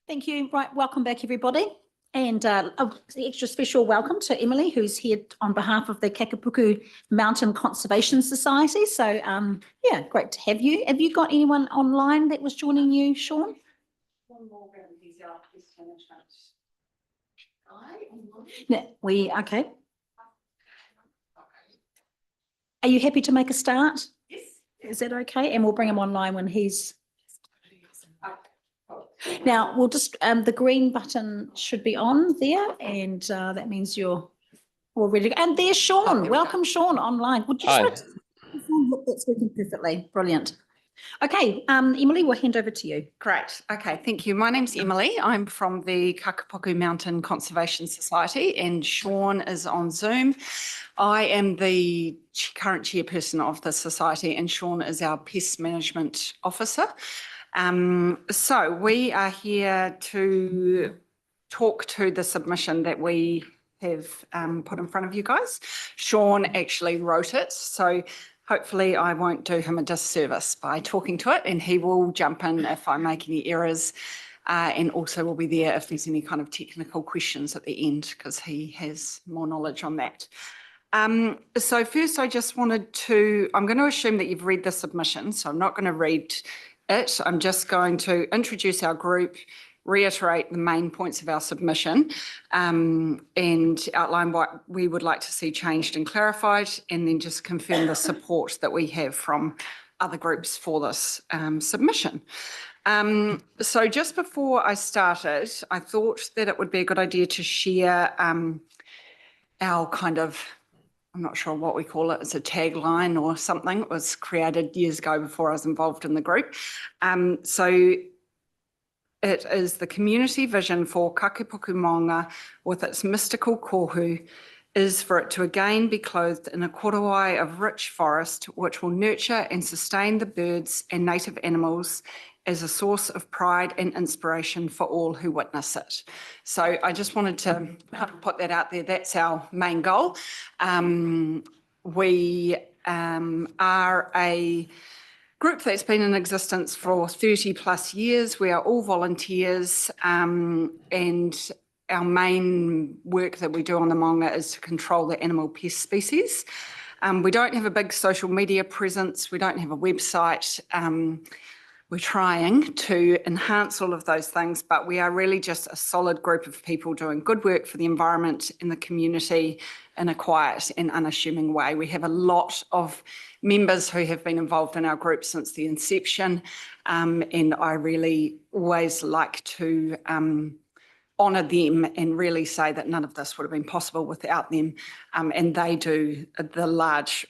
Thank you. Right, welcome back, everybody. And an extra special welcome to Emily, who's here on behalf of the Kakapuku Mountain Conservation Society. So, yeah, great to have you. Have you got anyone online that was joining you, Sean? One more round, he's our pest management No, okay. Are you happy to make a start? Yes. Is that okay? And we'll bring him online when he's... Now, we'll just, the green button should be on there, and that means you're all ready to go. And there's Sean. Welcome, Sean, online. Would you Hi. That's working perfectly. Brilliant. Okay, Emily, we'll hand over to you. Great. Okay, thank you. My name's Emily. I'm from the Kakapuku Mountain Conservation Society, and Sean is on Zoom. I am the current chairperson of the society, and Sean is our pest management officer. So we are here to talk to the submission that we have put in front of you guys. Sean actually wrote it, so hopefully I won't do him a disservice by talking to it, and he will jump in if I make any errors, and also will be there if there's any kind of technical questions at the end, because he has more knowledge on that. So first I just wanted to, I'm going to assume that you've read the submission, so I'm not going to read it. I'm just going to introduce our group, reiterate the main points of our submission, and outline what we would like to see changed and clarified, and then just confirm the support that we have from other groups for this submission. So just before I started, I thought that it would be a good idea to share our kind of, I'm not sure what we call it, it's a tagline or something. It was created years ago before I was involved in the group. So it is the community vision for Kakapuku Maunga with its mystical kohu is for it to again be clothed in a korowai of rich forest which will nurture and sustain the birds and native animals as a source of pride and inspiration for all who witness it. So I just wanted to put that out there. That's our main goal. We are a group that's been in existence for 30 plus years. We are all volunteers, and our main work that we do on the Maunga is to control the animal pest species. We don't have a big social media presence. We don't have a website. We're trying to enhance all of those things, but we are really just a solid group of people doing good work for the environment and the community in a quiet and unassuming way. We have a lot of members who have been involved in our group since the inception, and I really always like to honour them and really say that none of this would have been possible without them, and they do the large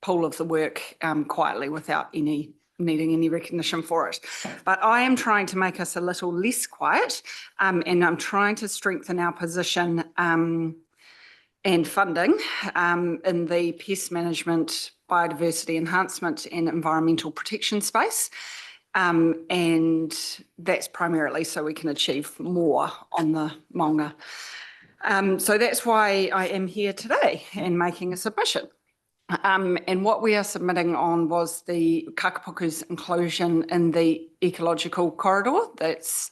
pool of the work quietly without needing any recognition for it. But I am trying to make us a little less quiet, and I'm trying to strengthen our position and funding in the pest management, biodiversity enhancement and environmental protection space. And that's primarily so we can achieve more on the Maunga. So that's why I am here today and making a submission. And what we are submitting on was the Kakapuku's inclusion in the ecological corridor that's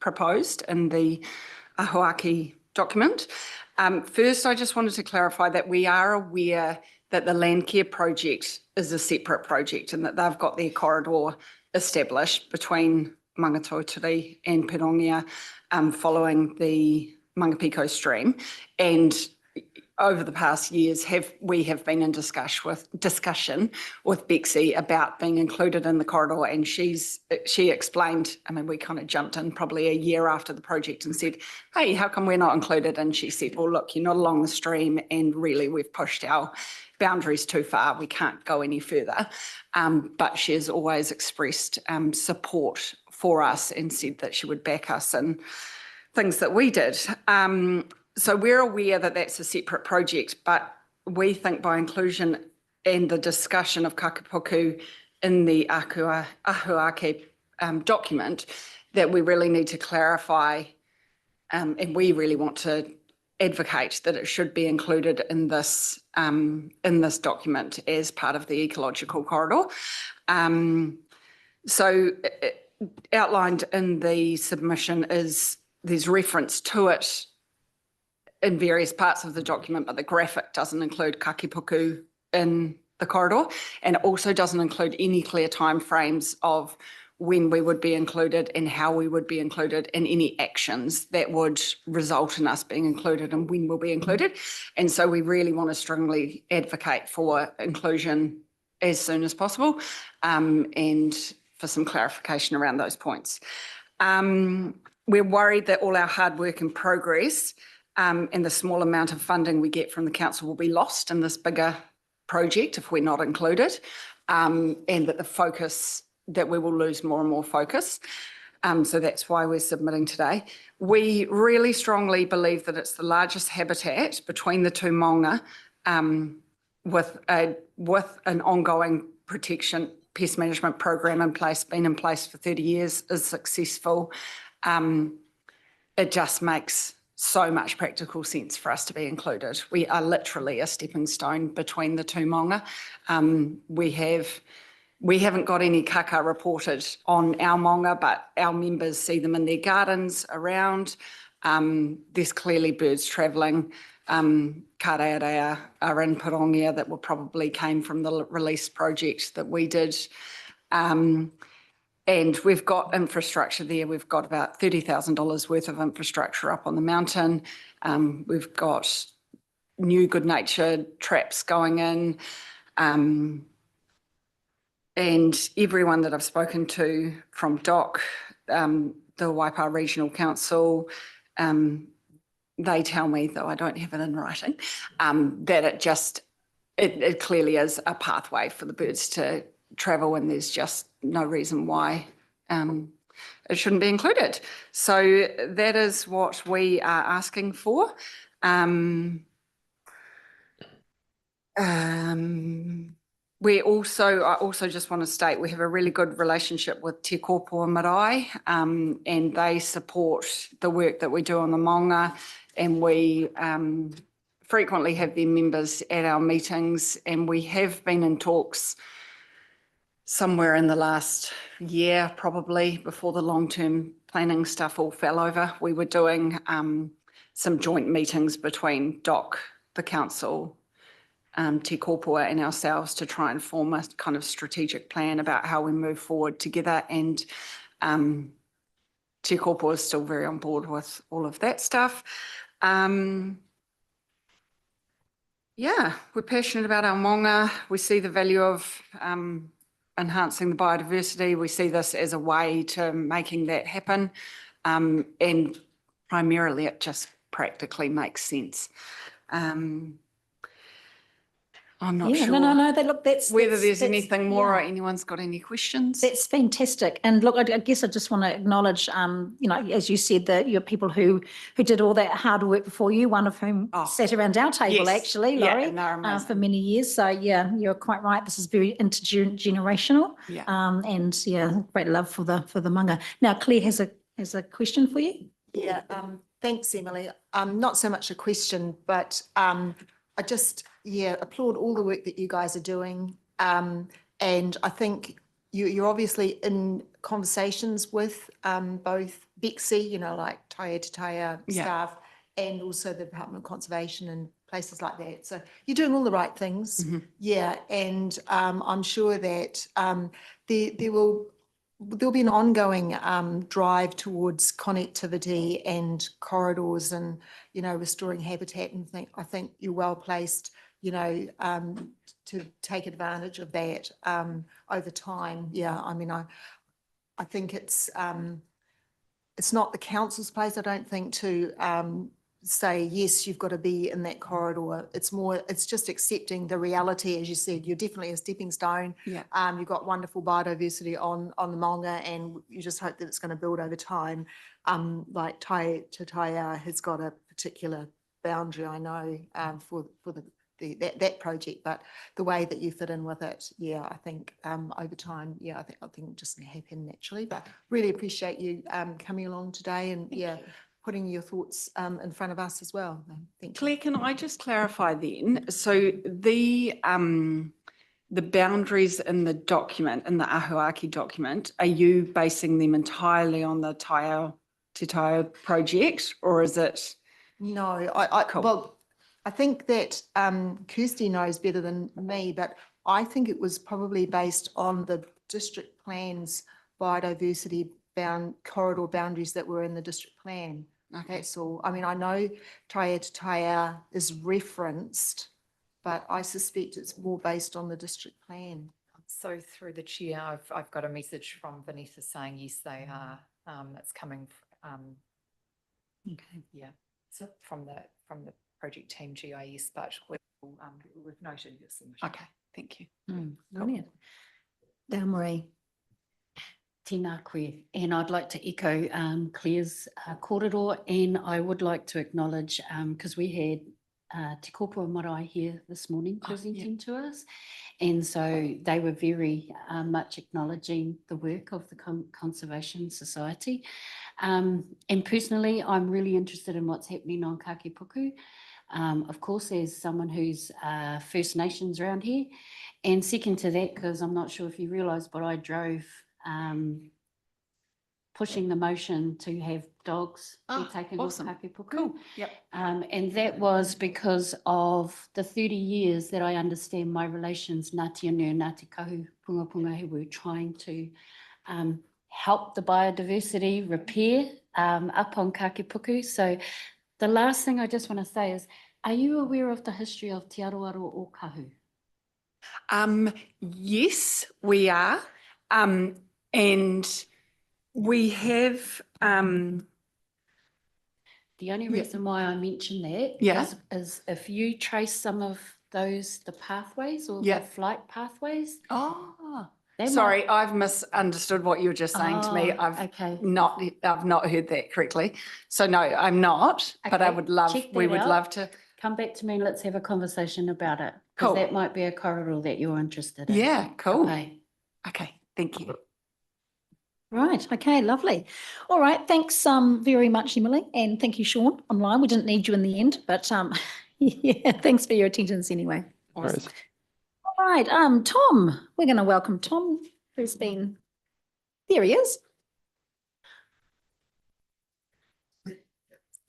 proposed in the Ahuaki document. First, I just wanted to clarify that we are aware that the Landcare project is a separate project and that they've got their corridor established between Mangatauturi and Pirongia following the Mangapiko stream. And over the past years, we have been in discussion with Bexy about being included in the corridor, and she explained, I mean, we kind of jumped in probably a year after the project and said, hey, how come we're not included? And she said, well, look, you're not along the stream, and really we've pushed our boundaries too far. We can't go any further. But she has always expressed support for us and said that she would back us in things that we did. So we're aware that that's a separate project, but we think by inclusion and the discussion of Kakapuku in the Ahuaki document, that we really need to clarify, and we really want to advocate that it should be included in this document as part of the ecological corridor. So outlined in the submission is there's reference to it in various parts of the document, but the graphic doesn't include kakipuku in the corridor, and it also doesn't include any clear timeframes of when we would be included and how we would be included in any actions that would result in us being included and when we'll be included. And so we really want to strongly advocate for inclusion as soon as possible, and for some clarification around those points. We're worried that all our hard work and progress and the small amount of funding we get from the council will be lost in this bigger project if we're not included, and that the focus, that we will lose more and more focus. So that's why we're submitting today. We really strongly believe that it's the largest habitat between the two maunga, with an ongoing protection pest management program in place, been in place for 30 years, is successful. It just makes so much practical sense for us to be included. We are literally a stepping stone between the two maunga. We haven't got any kaka reported on our maunga, but our members see them in their gardens around. There's clearly birds travelling. Karearea are in Pirongia that probably came from the release project that we did. And we've got infrastructure there. We've got about $30,000 worth of infrastructure up on the mountain. We've got new good nature traps going in. And everyone that I've spoken to from DOC, the Waipa Regional Council, they tell me, though I don't have it in writing, that it clearly is a pathway for the birds to travel, and there's just no reason why it shouldn't be included. So that is what we are asking for. I also just want to state we have a really good relationship with Te Kōpua Marae, and they support the work that we do on the maunga, and we frequently have their members at our meetings, and we have been in talks somewhere in the last year, probably before the long-term planning stuff all fell over. We were doing some joint meetings between DOC, the council, Te Kōpua and ourselves to try and form a kind of strategic plan about how we move forward together. And Te Kōpua is still very on board with all of that stuff. Yeah, we're passionate about our maunga. We see the value of enhancing the biodiversity. We see this as a way to making that happen. And primarily it just practically makes sense. I'm not sure. Whether there's anything more or anyone's got any questions. That's fantastic. And look, I guess I just want to acknowledge, as you said, that you're people who did all that hard work before you, one of whom sat around our table, actually, Laurie, for many years. So, yeah, you're quite right. This is very intergenerational. Yeah. And, yeah, great love for the maunga. Now, Claire has a question for you. Yeah, thanks, Emily. Not so much a question, but I just, applaud all the work that you guys are doing. And I think you're obviously in conversations with both BEXI, like Taia Te Taia staff, and also the Department of Conservation and places like that. So you're doing all the right things. Mm-hmm. Yeah, and I'm sure that there'll be an ongoing drive towards connectivity and corridors and, restoring habitat, and I think you're well placed, to take advantage of that over time. Yeah, I mean, I think it's not the council's place, I don't think, to say, yes, you've got to be in that corridor. It's just accepting the reality. As you said, you're definitely a stepping stone. Yeah. You've got wonderful biodiversity on the maunga, and you just hope that it's going to build over time. Like Taia Te Taia has got a particular boundary, I know, for that project, but the way that you fit in with it, I think over time, I think just going to happen naturally. But really appreciate you coming along today, and putting your thoughts in front of us as well. Thank you. Claire, can I just clarify then? So the the boundaries in the document, in the Ahuaki document, are you basing them entirely on the Te Taio project, or is it? No, Cool. well, I think that Kirsty knows better than me, but I think it was probably based on the district plan's biodiversity corridor boundaries that were in the district plan. Okay. That's all. I mean, I know Taia Te Taia is referenced, but I suspect it's more based on the district plan. So through the chair, I've got a message from Vanessa saying, yes, they are. It's coming, Okay. yeah, so from the project team GIS, but we've noted your submission. Okay, thank you. Brilliant. Dale Marie. Tēnā koe, and I'd like to echo Claire's kōrero, and I would like to acknowledge, because we had Te Kōpua Marae here this morning Oh, yeah. presenting to us, and so they were very much acknowledging the work of the Conservation Society. And personally, I'm really interested in what's happening on Kakepuku. Of course, as someone who's First Nations around here, and second to that, because I'm not sure if you realise, but I drove pushing the motion to have dogs be taken awesome. to Kakepuku. Cool. Yep. And that was because of the 30 years that I understand my relations, Ngāti Anu and Ngāti Kahu Punga Punga, who were trying to help the biodiversity repair up on Kakepuku. So the last thing I just want to say is, are you aware of the history of Te Aroaro o Kahu? Yes, we are. And we have, The only Yeah. reason why I mention that Yeah. is if you trace some of the pathways or Yeah. the flight pathways. oh, they might- sorry, I've misunderstood what you were just saying to me. Oh, I've okay. not heard that correctly. So no, I'm not, but I Okay, would love, check we that would out. love to. Come back to me, let's have a conversation about it. Because Cool. that might be a corridor that you're interested in. Yeah, cool. Okay. Okay, thank you. Right, okay, lovely. All right, thanks very much, Emily, and thank you, Sean, online. We didn't need you in the end, but yeah, thanks for your attendance anyway. Awesome. All right, Tom, we're going to welcome Tom, who's been, there he is.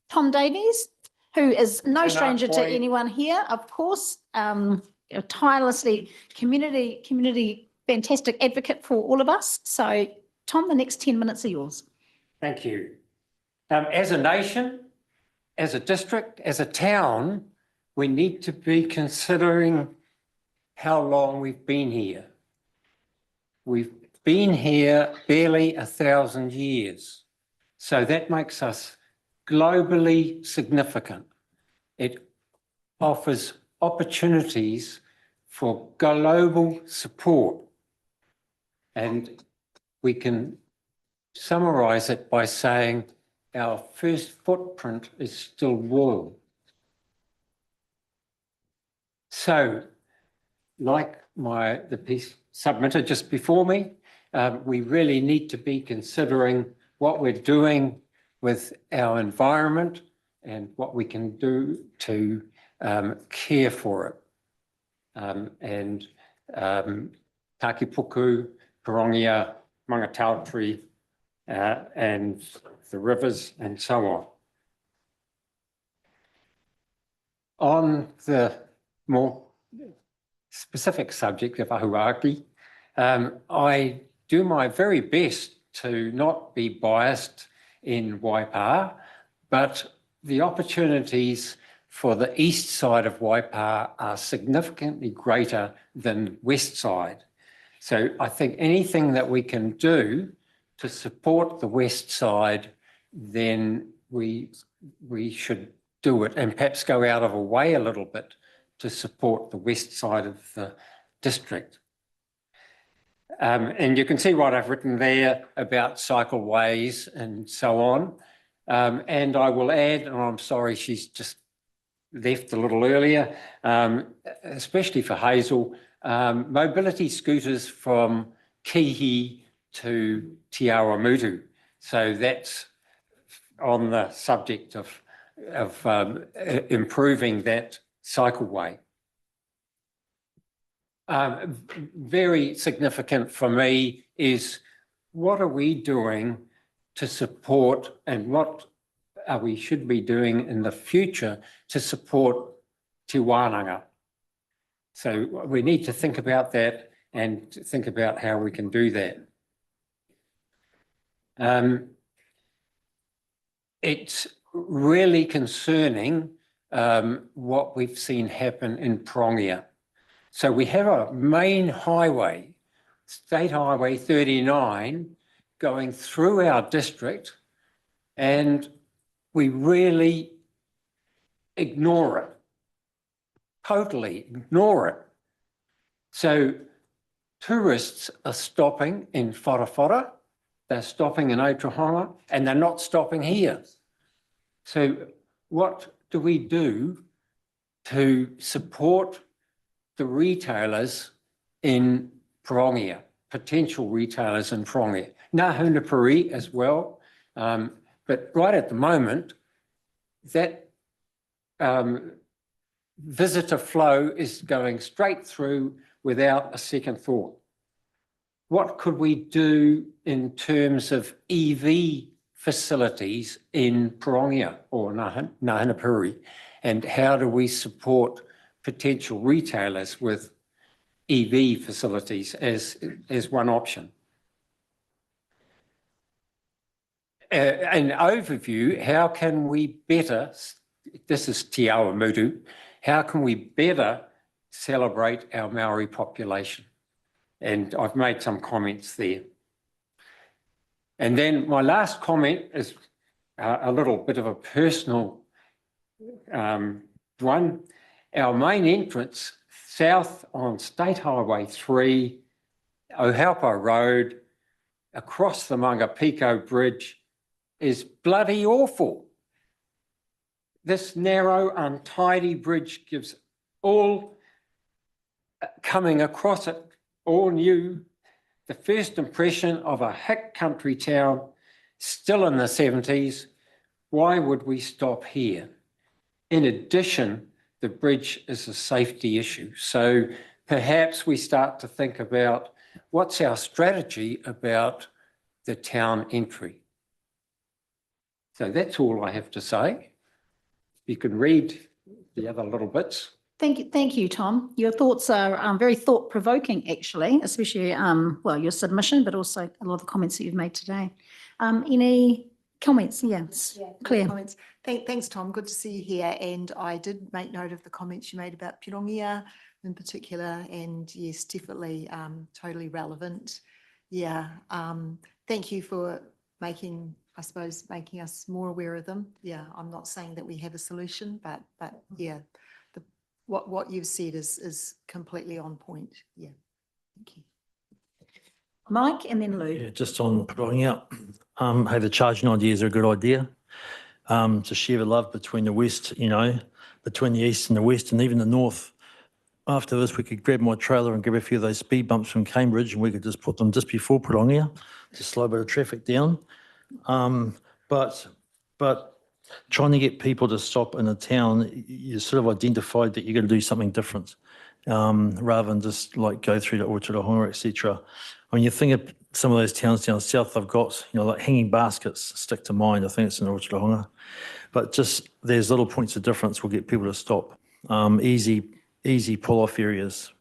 Tom Davies, who is no stranger to anyone here, of course, tirelessly community fantastic advocate for all of us. So Tom, the next 10 minutes are yours. Thank you. As a nation, as a district, as a town, we need to be considering how long we've been here. We've been here barely 1,000 years. So that makes us globally significant. It offers opportunities for global support. And we can summarize it by saying our first footprint is still warm. So, like the piece submitted just before me, we really need to be considering what we're doing with our environment and what we can do to care for it. Kakepuku, Pirongia, Mangatautari, and the rivers and so on. On the more specific subject of Ahuaki, I do my very best to not be biased in Waipa, but the opportunities for the east side of Waipa are significantly greater than west side. So I think anything that we can do to support the west side, then we should do it, and perhaps go out of our way a little bit to support the west side of the district. And you can see what I've written there about cycleways and so on. And I will add, and I'm sorry she's just left a little earlier, especially for Hazel, mobility scooters from Kihi to Te Awamutu. So that's on the subject of improving that cycleway. very significant for me is what are we doing to support and what are we should be doing in the future to support Te Wānanga? So we need to think about that and think about how we can do that. It's really concerning what we've seen happen in Prongia. So we have a main highway, State Highway 39, going through our district, and we really ignore it, totally ignore it. So tourists are stopping in Whara, they're stopping in Otahonga, and they're not stopping here. So what do we do to support the retailers in Prongia, potential retailers in Prongia? Ngāhunapuri as well, but right at the moment, that visitor flow is going straight through without a second thought. What could we do in terms of EV facilities in Prongia or Ngāhunapuri? And how do we support potential retailers with EV facilities as one option? An overview, how can we better, this is Te Awamutu, how can we better celebrate our Maori population? And I've made some comments there. And then my last comment is a little bit of a personal one. Our main entrance south on State Highway 3, Ohaupo Road, across the Mangapiko Bridge is bloody awful. This narrow, untidy bridge gives all coming across it, all new, the first impression of a hick country town still in the 70s. Why would we stop here? In addition, the bridge is a safety issue. So perhaps we start to think about what's our strategy about the town entry. So that's all I have to say. You can read the other little bits. Thank you, Tom. Your thoughts are very thought-provoking, actually, especially, well, your submission, but also a lot of the comments that you've made today. Any comments? Yes, Claire. Comments. Thanks, Tom. Good to see you here. And I did make note of the comments you made about Pirongia in particular. And yes, definitely totally relevant. Yeah. Thank you for making us more aware of them. Yeah, I'm not saying that we have a solution, but yeah, what you've said is completely on point. Yeah, thank you. Mike and then Lou. Yeah, just on Prongia, hey, the charging ideas are a good idea. To share the love between the west, between the east and the west and even the north. After this, we could grab my trailer and grab a few of those speed bumps from Cambridge and we could just put them just before Prongia to slow a bit of traffic down. But trying to get people to stop in a town, you sort of identified that you're going to do something different rather than just like go through to Otahonga, etc. When you think of some of those towns down south, they've got, like hanging baskets stick to mind. I think it's in Otahonga. But just there's little points of difference will get people to stop. Easy pull-off areas,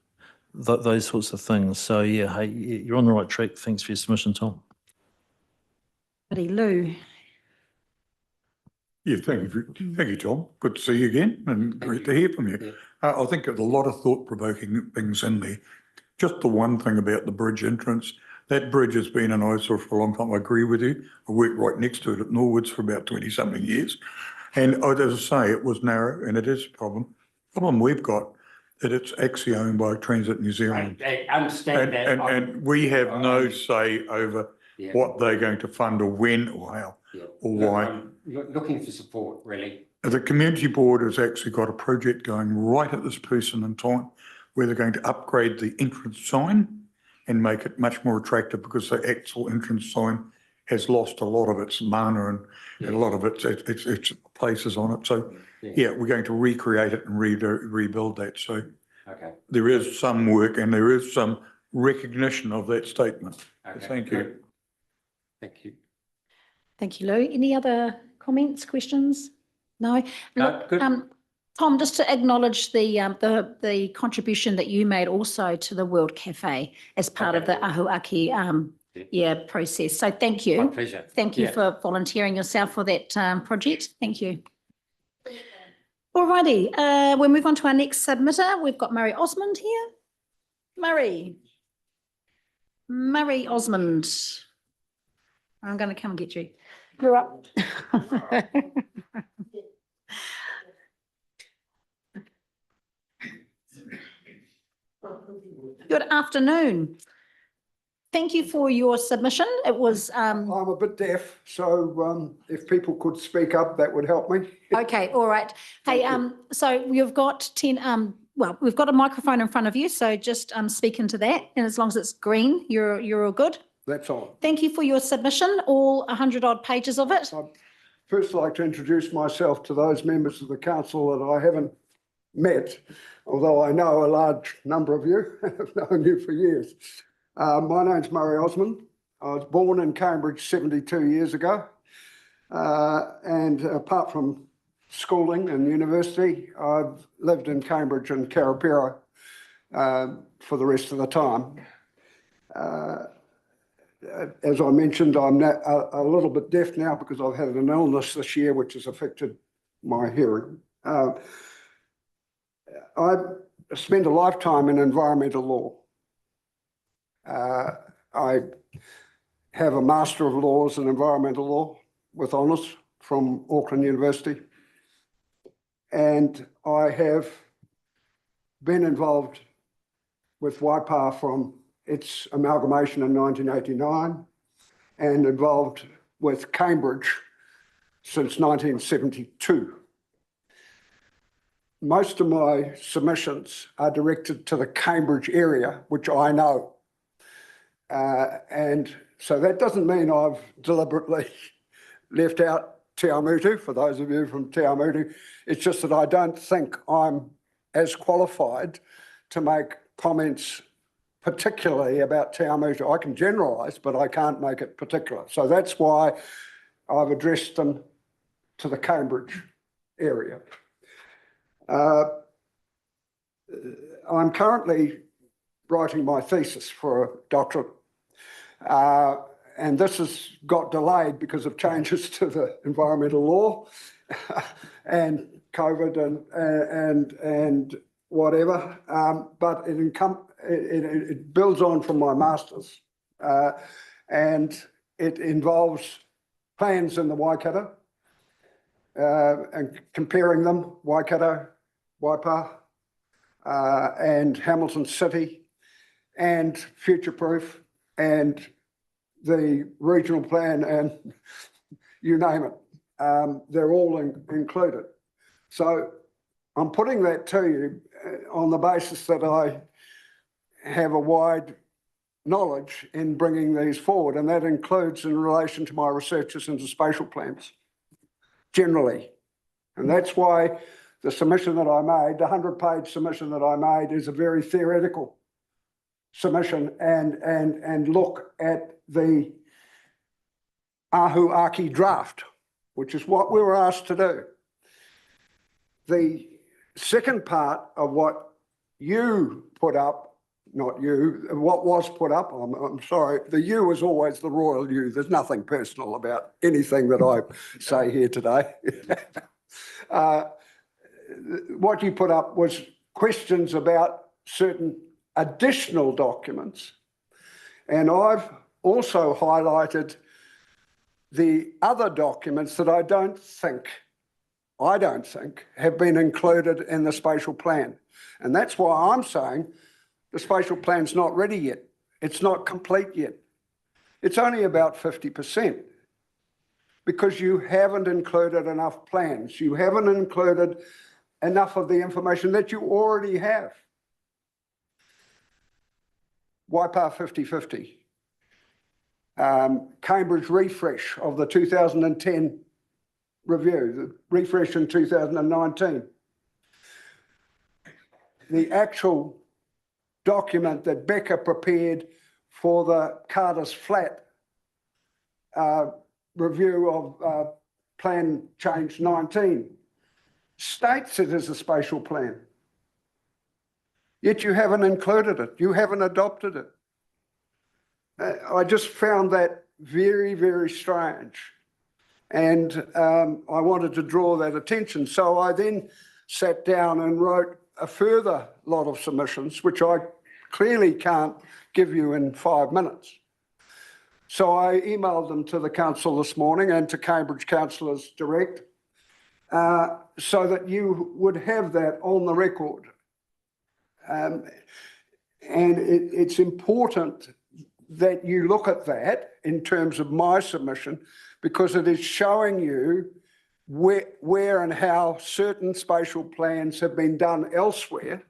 those sorts of things. So yeah, hey, you're on the right track. Thanks for your submission, Tom. Lou. Yeah, thank you, Tom. Good to see you again and great to hear from you. I think there's a lot of thought-provoking things in there. Just the one thing about the bridge entrance, that bridge has been an eyesore for a long time. I agree with you. I worked right next to it at Norwoods for about 20-something years. And as I say, it was narrow and it is a problem. The problem we've got that it's actually owned by Transit New Zealand. I understand that. And we have no say over what they're going to fund or when or how or why. I'm looking for support, really. The community board has actually got a project going right at this person in time where they're going to upgrade the entrance sign and make it much more attractive because the actual entrance sign has lost a lot of its mana and a lot of its places on it. So yeah, we're going to recreate it and rebuild that. So Okay. there is some work and there is some recognition of that statement. Okay, Thank you. good. Thank you. Thank you, Lou. Any other comments, questions? No? No, Look, good. Tom, just to acknowledge the contribution that you made also to the World Cafe as part of Okay. the Ahuaki process. So thank My you. pleasure. Thank you Yeah. for volunteering yourself for that project. Thank you. All righty, we'll move on to our next submitter. We've got Murray Osmond here. Murray Osmond. I'm going to come and get you. You're up. Good afternoon. Thank you for your submission. It was, I'm a bit deaf, so if people could speak up, that would help me. okay, all right. Hey, Thank you. so you've got 10, well, we've got a microphone in front of you, so just speak into that. And as long as it's green, you're all good. That's all. Thank you for your submission, all 100 odd pages of it. I'd first like to introduce myself to those members of the council that I haven't met, although I know a large number of you, have known you for years. My name's Murray Osmond. I was born in Cambridge 72 years ago. And apart from schooling and university, I've lived in Cambridge and Karapiro for the rest of the time. As I mentioned, I'm a little bit deaf now because I've had an illness this year which has affected my hearing. I spent a lifetime in environmental law. I have a Master of Laws in Environmental Law with honours from Auckland University. And I have been involved with Waipa from its amalgamation in 1989 and involved with Cambridge since 1972. Most of my submissions are directed to the Cambridge area, which I know. And so that doesn't mean I've deliberately left out Te Awamutu, for those of you from Te Awamutu. It's just that I don't think I'm as qualified to make comments particularly about Te Awamutu. I can generalise, but I can't make it particular. So that's why I've addressed them to the Cambridge area. I'm currently writing my thesis for a doctorate. And this has got delayed because of changes to the environmental law and COVID and whatever. But it builds on from my master's, and it involves plans in the Waikato and comparing them, Waikato, Waipa, and Hamilton City, and Future Proof, and the regional plan, and you name it. They're all included. So I'm putting that to you on the basis that I have a wide knowledge in bringing these forward, and that includes in relation to my researches into spatial plans, generally. And that's why the submission that I made, the 100-page submission that I made, is a very theoretical submission and look at the Ahuaki draft, which is what we were asked to do. The second part of what you put up, not you, what was put up, I'm sorry, the you is always the royal you. There's nothing personal about anything that I say here today. What you put up was questions about certain additional documents, and I've also highlighted the other documents that I don't think have been included in the spatial plan. And that's why I'm saying the spatial plan's not ready yet. It's not complete yet. It's only about 50% because you haven't included enough plans. You haven't included enough of the information that you already have. Waipa 50/50. Cambridge refresh of the 2010 review, the refresh in 2019. the actual document that Becca prepared for the Carter's Flat review of Plan Change 19 states it is a spatial plan. Yet you haven't included it. You haven't adopted it. I just found that very, very strange. And I wanted to draw that attention. So I then sat down and wrote a further lot of submissions, which I clearly can't give you in 5 minutes. So I emailed them to the council this morning and to Cambridge councillors direct, so that you would have that on the record. And it's important that you look at that in terms of my submission, because it is showing you where and how certain spatial plans have been done elsewhere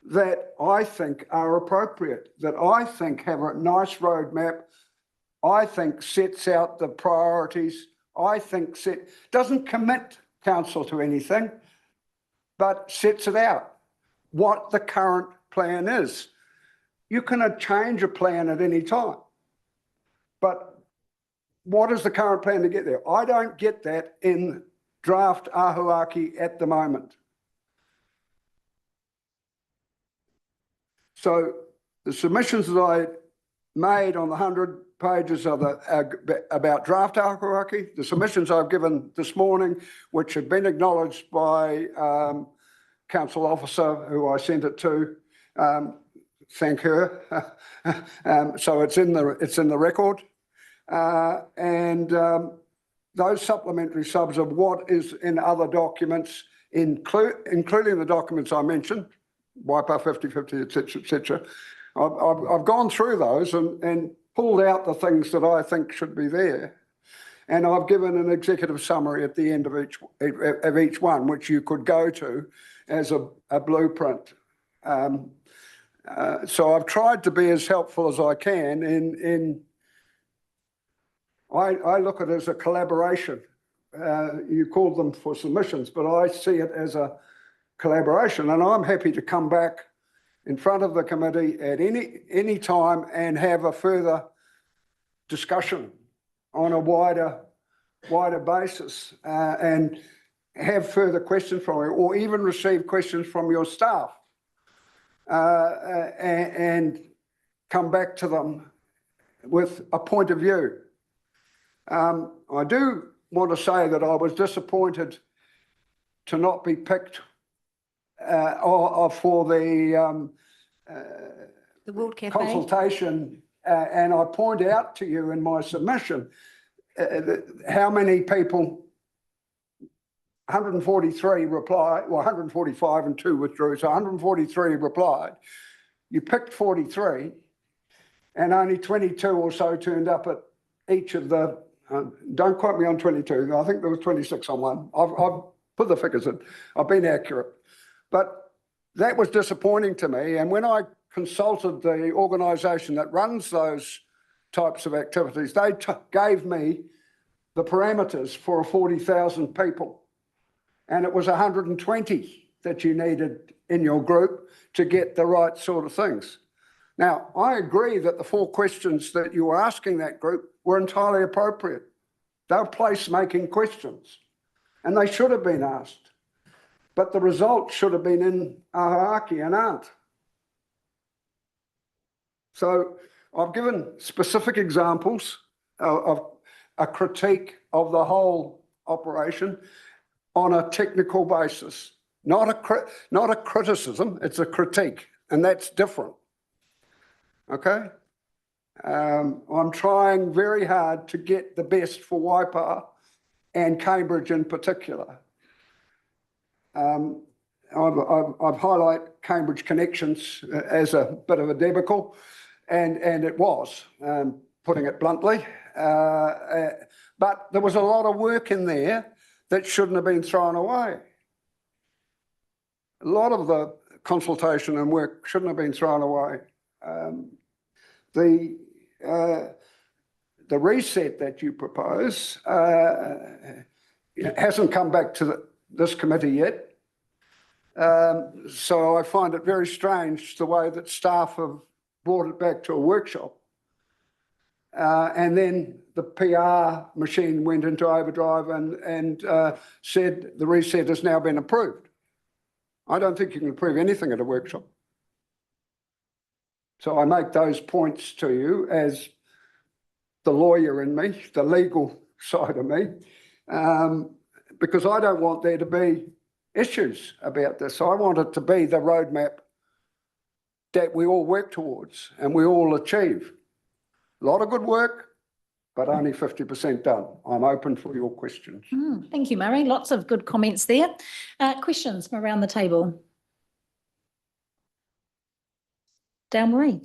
that I think are appropriate, that I think have a nice roadmap, I think sets out the priorities, I think doesn't commit council to anything, but sets it out, what the current plan is. You can change a plan at any time, but what is the current plan to get there? I don't get that in draft Ahuaki at the moment. So the submissions that I made on the 100 pages of about draft Ahuaki, the submissions I've given this morning, which have been acknowledged by council officer who I sent it to, thank her. So it's in the record. Those supplementary subs of what is in other documents, including the documents I mentioned, Waipa 50/50, etc., etc. I've gone through those and pulled out the things that I think should be there. And I've given an executive summary at the end of each one, which you could go to as a blueprint. So I've tried to be as helpful as I can I look at it as a collaboration. You called them for submissions, but I see it as a collaboration, and I'm happy to come back in front of the committee at any time and have a further discussion on a wider basis, and have further questions from you, or even receive questions from your staff, and come back to them with a point of view. I do want to say that I was disappointed to not be picked for the World Cafe. consultation, and I point out to you in my submission how many people, 143 replied, well, 145 and 2 withdrew, so 143 replied. You picked 43, and only 22 or so turned up at each of the, don't quote me on 22, I think there was 26 on one. I've put the figures in, I've been accurate. But that was disappointing to me, and when I consulted the organisation that runs those types of activities, they gave me the parameters for 40,000 people, and it was 120 that you needed in your group to get the right sort of things. Now, I agree that the 4 questions that you were asking that group were entirely appropriate. They were place-making questions, and they should have been asked. But the results should have been in Ahuaki and aren't. So I've given specific examples of a critique of the whole operation on a technical basis, not a criticism, it's a critique, and that's different. Okay? I'm trying very hard to get the best for Waipa and Cambridge in particular. I've highlighted Cambridge Connections as a bit of a debacle, and it was, putting it bluntly. But there was a lot of work in there that shouldn't have been thrown away. A lot of the consultation and work shouldn't have been thrown away. The reset that you propose hasn't come back to this committee yet. So I find it very strange the way that staff have brought it back to a workshop. And then the PR machine went into overdrive and said the reset has now been approved. I don't think you can approve anything at a workshop. So I make those points to you as the lawyer in me, the legal side of me, because I don't want there to be issues about this. I want it to be the roadmap that we all work towards and we all achieve. A lot of good work, but only 50% done. I'm open for your questions. Thank you, Murray. Lots of good comments there. Questions from around the table? Dale Marie.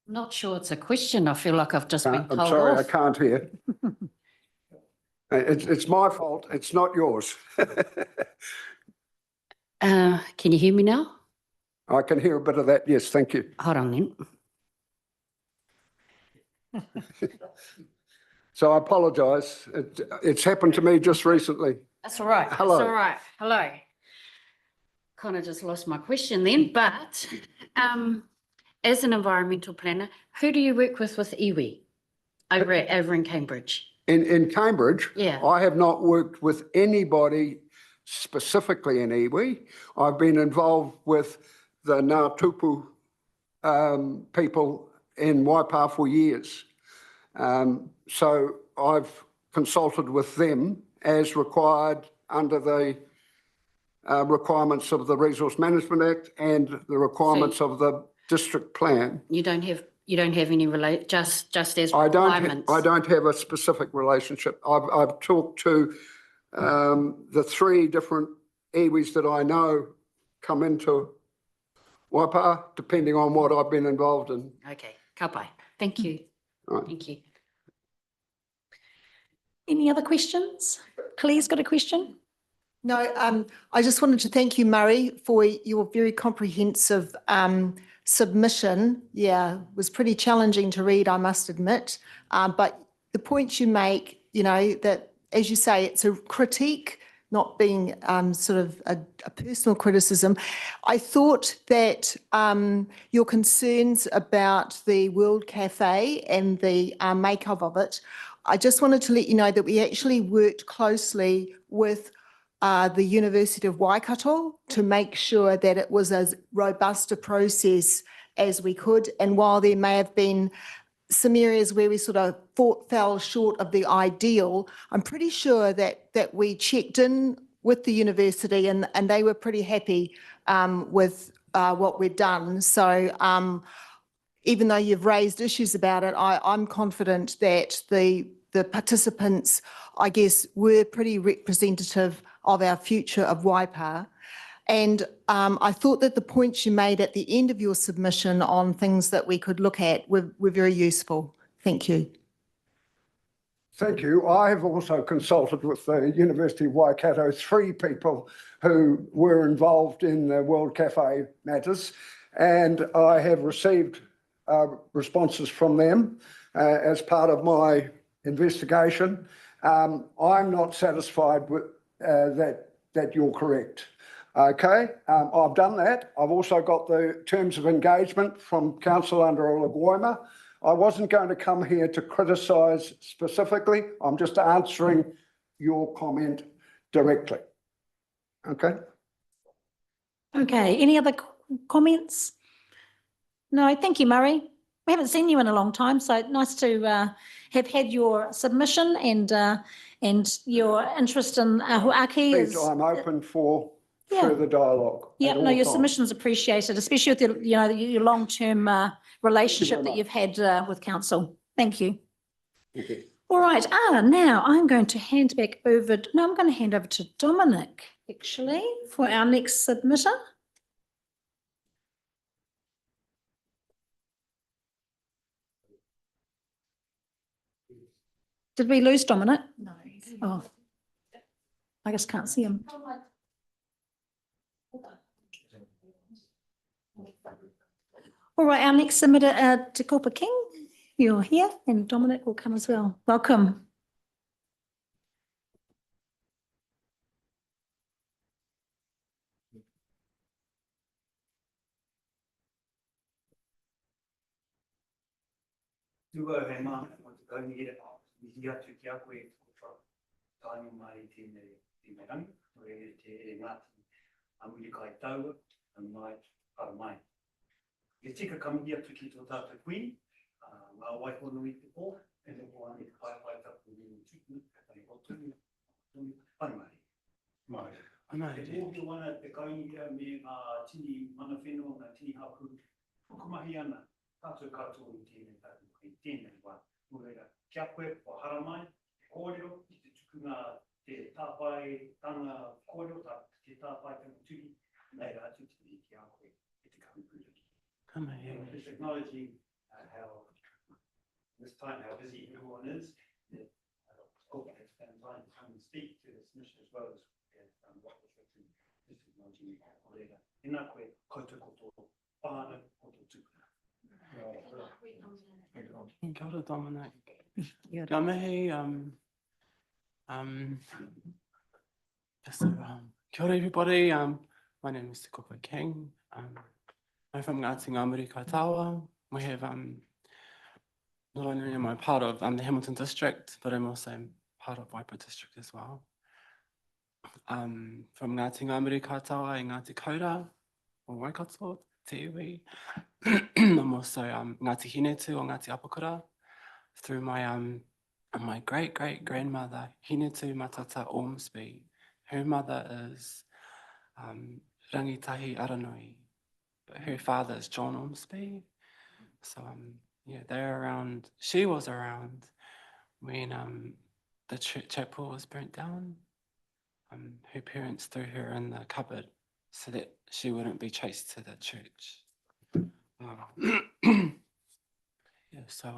Not sure it's a question. I feel like I've just been I'm told sorry, I off. can't hear. It's my fault. It's not yours. Can you hear me now? I can hear a bit of that. Yes, thank you. Hold on then. So I apologise. It's happened to me just recently. That's all right. Hello. That's all right. Hello. Kind of just lost my question then, but as an environmental planner, who do you work with iwi over in Cambridge? In Cambridge, Yeah. I have not worked with anybody specifically in iwi. I've been involved with the Ngā Tupu people in Waipa for years. So I've consulted with them as required under the requirements of the Resource Management Act and the requirements of the district plan. You don't have any just as I requirements. don't have a specific relationship. I've talked to the 3 different iwis that I know come into Waipa, depending on what I've been involved in. Okay, ka pai. Thank you. Right. Thank you. Any other questions? Claire's got a question. No, I just wanted to thank you, Murray, for your very comprehensive submission. Yeah, it was pretty challenging to read, I must admit. But the points you make, you know, that as you say, it's a critique, not being sort of a personal criticism. I thought that your concerns about the World Cafe and the makeup of it, I just wanted to let you know that we actually worked closely with the University of Waikato to make sure that it was as robust a process as we could. And while there may have been some areas where we sort of fell short of the ideal, I'm pretty sure that we checked in with the university and they were pretty happy with what we'd done. So even though you've raised issues about it, I'm confident that the participants, I guess, were pretty representative of our future of Waipa. And I thought that the points you made at the end of your submission on things that we could look at were very useful. Thank you. Thank you. I have also consulted with the University of Waikato, 3 people who were involved in the World Cafe matters, and I have received responses from them as part of my investigation. I'm not satisfied with that you're correct. Okay, I've done that. I've also got the terms of engagement from Council under Olagoima. I wasn't going to come here to criticise specifically. I'm just answering your comment directly. Okay. Okay, any other comments? No, thank you, Murray. We haven't seen you in a long time, so nice to have had your submission and your interest in Ahuaki. Please, I'm open for further dialogue. Yeah, at no, all your times. submission's appreciated, especially with your long-term relationship that much. you've had with council. Thank you. Thank you. All right, now I'm going to hand back over, no, I'm going to hand over to Dominic, actually, for our next submitter. Did we lose Dominic? No. Oh, I just can't see him. All right, our next submitter, Te Kopa King, you're here, and Dominic will come as well. Welcome. Tua he mana, o te kaungi ere, i atu ki a koe tō tāngi mai tēnei rangi, o te ngāti amuri kai taua, mai wharamai. I tika kamungi atu ki tō tātou kui, ngā waihono i te pō, e loko ane te pai tapu ni tuku, kai hotunu, whanamari. Mai. E mōki wana te kaungia me ngā tini mana whenua, ngā tini hapu, whakamahi ana, tātou katoa i tēnei tātou kai tēnei wā. Nō reira, kia koe, o haramai, kōrero, i te tukunga, te tāpai, tanga kōrero, te tāpai tanga tuki, nei rā atu te ki a koe, e te kaupūraki. Come here. Just acknowledging how, this time, how busy everyone is, that hope they spend time to come and speak to this mission as well as what was written, just acknowledging Orega. E nā koe, koutou koto, whānau, koto tūpuna. Kia ora, Dominic. Kia mihi, kia ora everybody. My name is Te Koko King. I'm from Ngāti Ngāmuri Kaitawa. We have, not only am I part of the Hamilton district, but I'm also part of Waipa district as well. From Ngāti Ngāmuri Kaitawa and Ngāti Kaura, or Waikato, Te iwi. I'm also Ngāti Hinetu or Ngāti Apakura through my great-great-grandmother, Hinetu Matata Ormsby. Her mother is Rangitahi Aranui, but her father is John Ormsby. So yeah, they're around. She was around when the chapel was burnt down. Her parents threw her in the cupboard so that she wouldn't be chased to the church. Yeah, so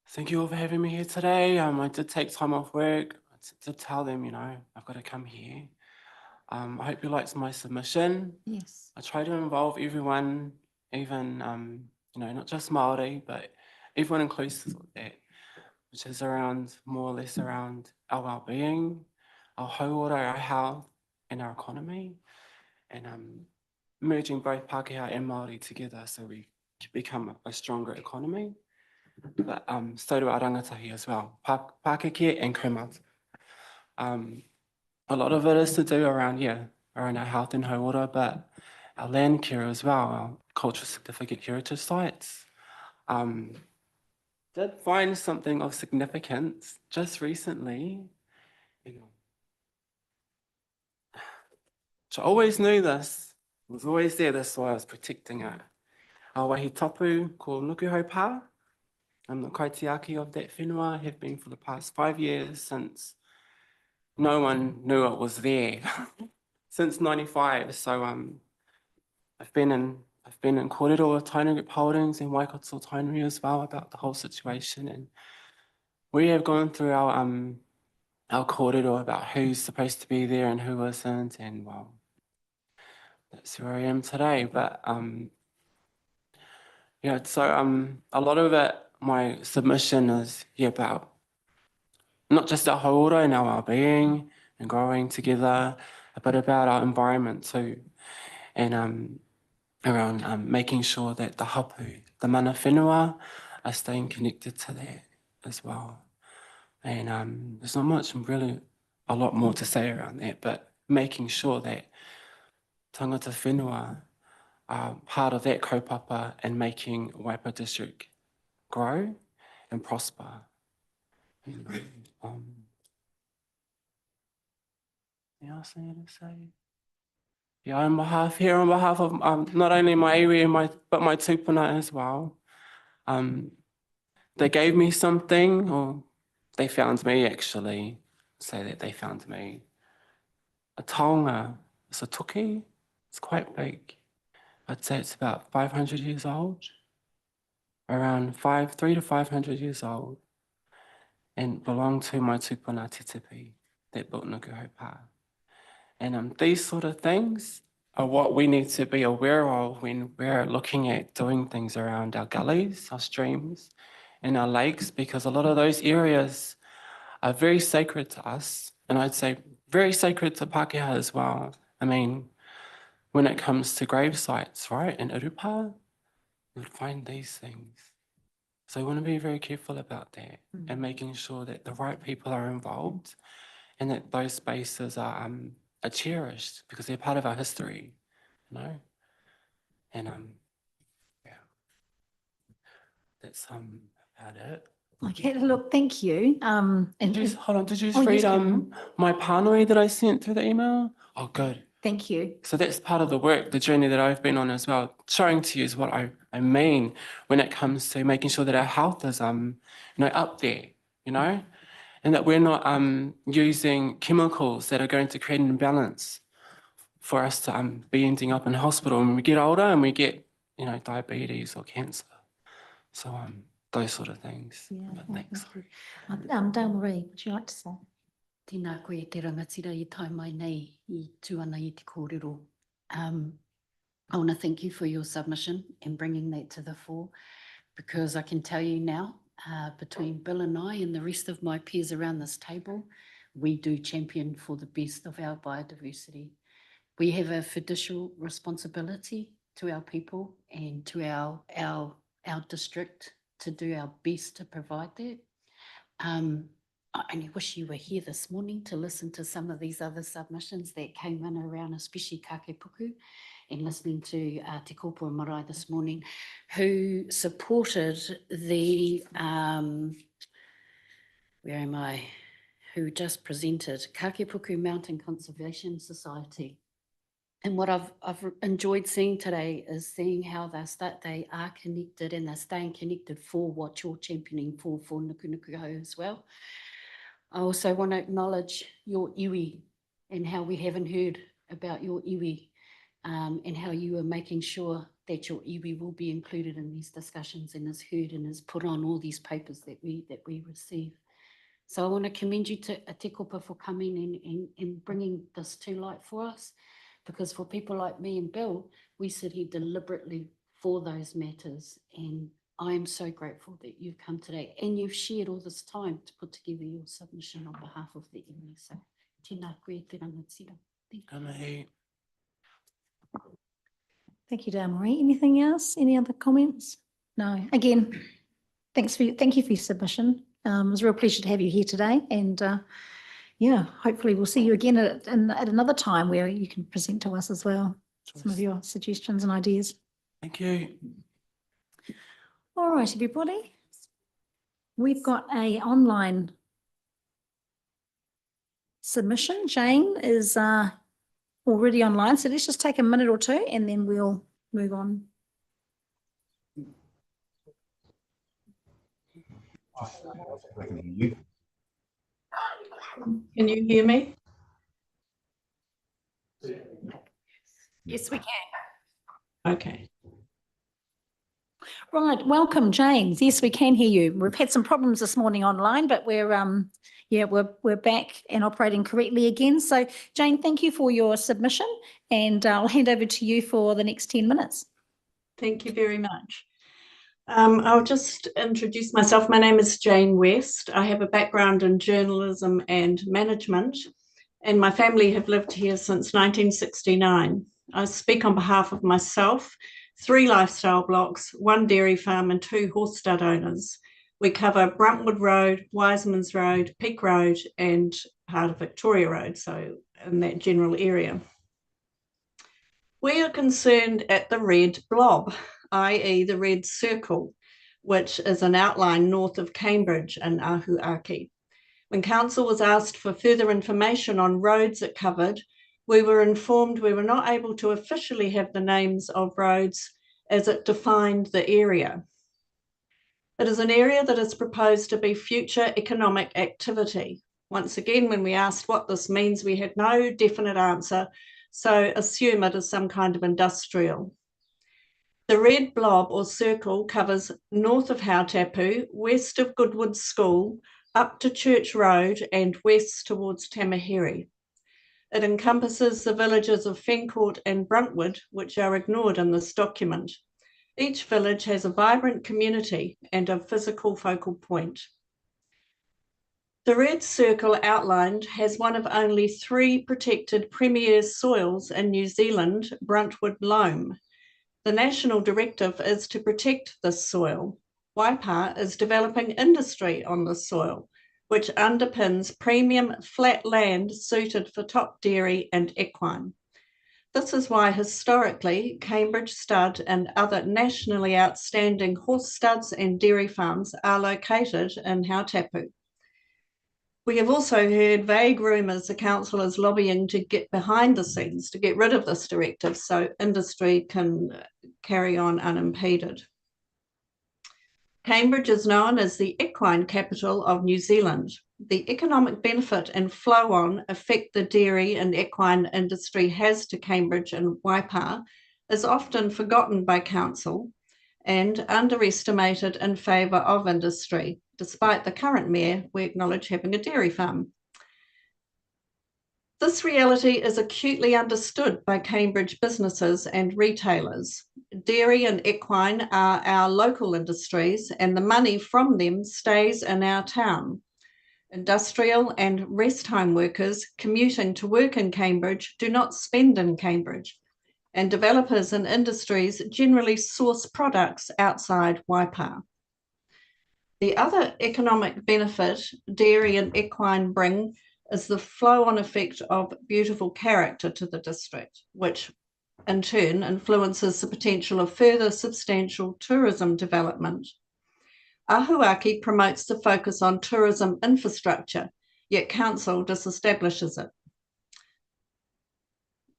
thank you all for having me here today. I did take time off work. I did tell them, you know, I've got to come here. I hope you liked my submission. Yes. I try to involve everyone, even you know, not just Māori, but everyone inclusive of that, which is around more or less around our well-being, our hauora, our health, and our economy, and merging both Pākehā and Māori together so we can become a stronger economy. But so do our rangatahi as well, Pākeke and kaumātua. A lot of it is to do around, around our health and hauora, but our land care as well, our cultural significant heritage sites. Did find something of significance just recently. You know, so I always knew this, it was always there, that's why I was protecting it. Our wahi tapu called Nukuhau Pā. I'm the kaitiaki of that whenua, have been for the past 5 years since no one knew it was there, since 95. So I've been in kōrero with Tainui Group Holdings and Waikato Tainui as well about the whole situation, and we have gone through our kōrero about who's supposed to be there and who isn't, and well, that's where I am today. But yeah, so a lot of it, my submission is about not just our hauora and our well-being and growing together, but about our environment too, and around making sure that the hapu, the mana whenua, are staying connected to that as well. And there's not much, really a lot more to say around that, but making sure that tangata whenua are part of that kaupapa and making Waipa district grow and prosper. You know, anything else I need to say? Yeah, on behalf of not only my area, but my tupuna as well. They gave me something, or they found me actually, say that they found me. A taonga, it's a tuki, it's quite big. I'd say it's about 500 years old, around 300 to 500 years old, and belonged to my tupuna Titipi that built Nukuhau Pā. And these sort of things are what we need to be aware of when we're looking at doing things around our gullies, our streams, and our lakes, because a lot of those areas are very sacred to us, and I'd say very sacred to Pākehā as well. I mean, when it comes to grave sites, right, in Urupa, you'd find these things. So we want to be very careful about that and making sure that the right people are involved and that those spaces are cherished because they're part of our history, you know? And yeah, that's about it. Okay, look, thank you. Hold on, did you Oh, just yes, read carry on. my pānui that I sent through the email? Oh, good. Thank you. So that's part of the work, the journey that I've been on as well, showing to you is what I mean when it comes to making sure that our health is up there, you know, and that we're not using chemicals that are going to create an imbalance for us to be ending up in hospital when we get older and we get, diabetes or cancer. So those sort of things. Yeah, But no, thanks. thank you. Dale Marie, would you like to say? Tēnā koe te rangatira I tai mai nei I tūana I te kōrero. I want to thank you for your submission and bringing that to the fore, because I can tell you now, between Bill and I and the rest of my peers around this table, we do champion for the best of our biodiversity. We have a fiducial responsibility to our people and to our district to do our best to provide that. I only wish you were here this morning to listen to some of these other submissions that came in around, especially Kakepuku, and listening to Te Kōpua Marae this morning, who supported the, who just presented Kakepuku Mountain Conservation Society. And what I've enjoyed seeing today is seeing how they are connected and they're staying connected for what you're championing for Nukunuku as well. I also want to acknowledge your iwi and how we haven't heard about your iwi, and how you are making sure that your iwi will be included in these discussions and is heard and is put on all these papers that we receive. So I want to commend you to Te Kopa for coming and bringing this to light for us, because for people like me and Bill, we sit here deliberately for those matters, and I am so grateful that you've come today and you've shared all this time to put together your submission on behalf of the iwi. So, tēnā koe te rangatira. Thank you. Thank you, Dale Marie. Anything else? Any other comments? No. Again, thank you for your submission. It was a real pleasure to have you here today, and yeah, hopefully we'll see you again at another time where you can present to us as well some of your suggestions and ideas. Thank you. All right, everybody. We've got an online submission. Jane is already online, so let's just take a minute or two and then we'll move on. Can you hear me? Yes, we can. Okay. Right, welcome, James. Yes, we can hear you. We've had some problems this morning online, but we're back and operating correctly again. So, Jane, thank you for your submission, and I'll hand over to you for the next 10 minutes. Thank you very much. I'll just introduce myself. My name is Jane West. I have a background in journalism and management, and my family have lived here since 1969. I speak on behalf of myself, 3 lifestyle blocks, 1 dairy farm and 2 horse stud owners. We cover Bruntwood Road, Wisemans Road, Peak Road and part of Victoria Road, so in that general area. We are concerned at the red blob, i.e. the red circle, which is an outline north of Cambridge in Ahuaki. When council was asked for further information on roads it covered, we were informed we were not able to officially have the names of roads as it defined the area. It is an area that is proposed to be future economic activity. Once again, when we asked what this means, we had no definite answer, so assume it is some kind of industrial. The red blob or circle covers north of Hautapu, west of Goodwood School, up to Church Road and west towards Tamahere. It encompasses the villages of Fencourt and Bruntwood, which are ignored in this document. Each village has a vibrant community and a physical focal point. The red circle outlined has one of only 3 protected premier soils in New Zealand, Bruntwood loam. The national directive is to protect this soil. Waipa is developing industry on the soil, which underpins premium flat land suited for top dairy and equine. This is why historically Cambridge Stud and other nationally outstanding horse studs and dairy farms are located in Hautapu. We have also heard vague rumours the council is lobbying to get behind the scenes to get rid of this directive so industry can carry on unimpeded. Cambridge is known as the equine capital of New Zealand. The economic benefit and flow-on effect the dairy and equine industry has to Cambridge and Waipa is often forgotten by council and underestimated in favour of industry. Despite the current mayor, we acknowledge having a dairy farm. This reality is acutely understood by Cambridge businesses and retailers. Dairy and equine are our local industries and the money from them stays in our town. Industrial and rest home workers commuting to work in Cambridge do not spend in Cambridge, and developers and industries generally source products outside Waipa. The other economic benefit dairy and equine bring is the flow-on effect of beautiful character to the district, which in turn influences the potential of further substantial tourism development. Ahuaki promotes the focus on tourism infrastructure, yet council disestablishes it.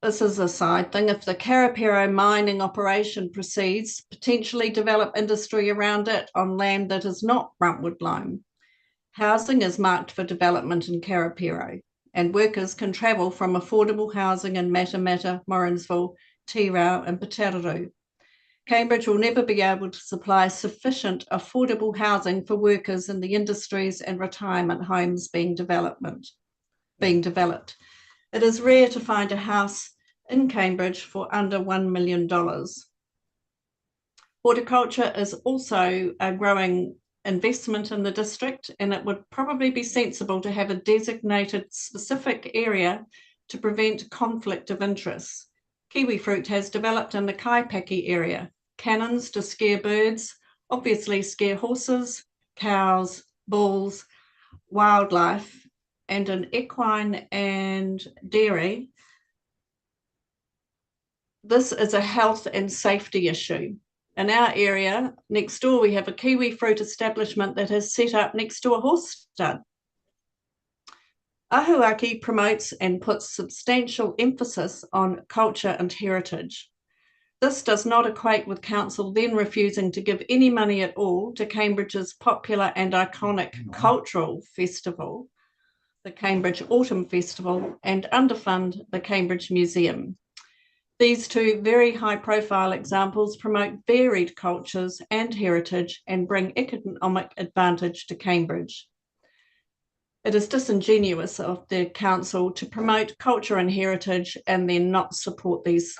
This is a side thing. If the Karapiro mining operation proceeds, potentially develop industry around it on land that is not Bruntwood loam. Housing is marked for development in Karapiro, and workers can travel from affordable housing in Matamata, Morrinsville, Tirau and Putaruru. Cambridge will never be able to supply sufficient affordable housing for workers in the industries and retirement homes being developed. It is rare to find a house in Cambridge for under $1 million. Horticulture is also a growing investment in the district, and it would probably be sensible to have a designated specific area to prevent conflict of interest. Kiwi fruit has developed in the Kaipaki area. Cannons to scare birds, obviously scare horses, cows, bulls, wildlife, and in equine and dairy, this is a health and safety issue. In our area, next door, we have a kiwi fruit establishment that has set up next to a horse stud. Ahuaki promotes and puts substantial emphasis on culture and heritage. This does not equate with council then refusing to give any money at all to Cambridge's popular and iconic cultural festival, the Cambridge Autumn Festival, and underfund the Cambridge Museum. These two very high-profile examples promote varied cultures and heritage and bring economic advantage to Cambridge. It is disingenuous of the council to promote culture and heritage and then not support these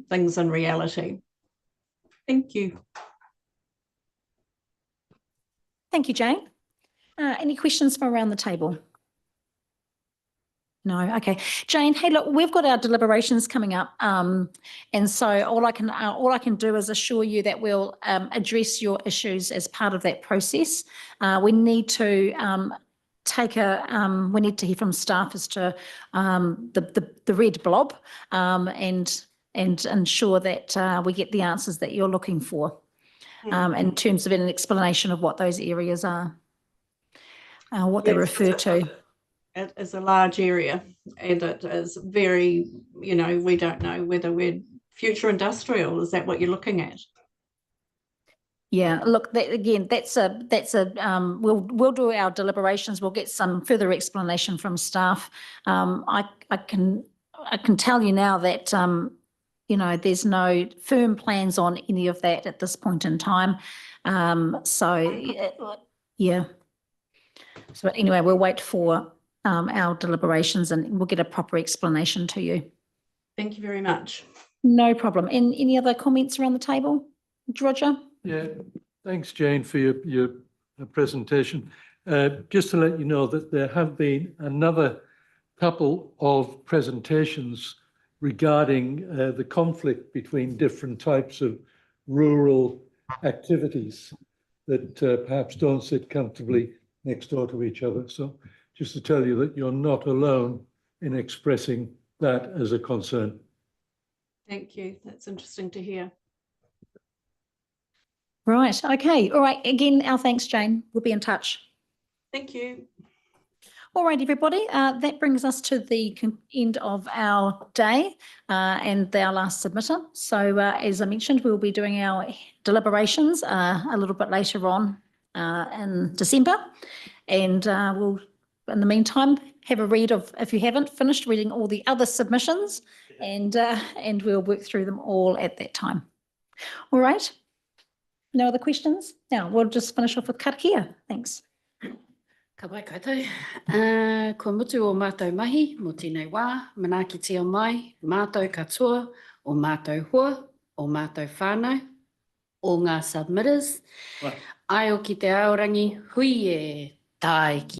things in reality. Thank you. Thank you, Jane. Any questions from around the table? No, okay. Jane, hey, look, we've got our deliberations coming up, and so all I can do is assure you that we'll address your issues as part of that process. We need to we need to hear from staff as to the red blob, and ensure that we get the answers that you're looking for, in terms of an explanation of what those areas are, what they refer to. It is a large area, and it is very, we don't know whether we're future industrial. Is that what you're looking at? Yeah, look, we'll do our deliberations. We'll get some further explanation from staff. I can tell you now that there's no firm plans on any of that at this point in time. Yeah. So anyway, we'll wait for our deliberations and we'll get a proper explanation to you. Thank you very much. No problem. And any other comments around the table? Roger? Yeah, thanks, Jane, for your presentation. Just to let you know that there have been another couple of presentations regarding the conflict between different types of rural activities. that perhaps don't sit comfortably next door to each other. So just to tell you that you're not alone in expressing that as a concern. Thank you. That's interesting to hear. Right, okay, all right, again, our thanks, Jane. We'll be in touch. Thank you. All right, everybody, that brings us to the end of our day and our last submitter. So as I mentioned, we'll be doing our deliberations a little bit later on in December. And we'll, in the meantime, have a read of, if you haven't finished reading all the other submissions, and we'll work through them all at that time. All right, no other questions? Now, we'll just finish off with karakia. Thanks. Ka pai koutou. Ko mutu o mātou mahi, mo tēnei wā, manaaki te o mai, mātou katoa, o mātou hua, o mātou whānau, o ngā submitters. Ai o ki te aorangi, hui e tae ki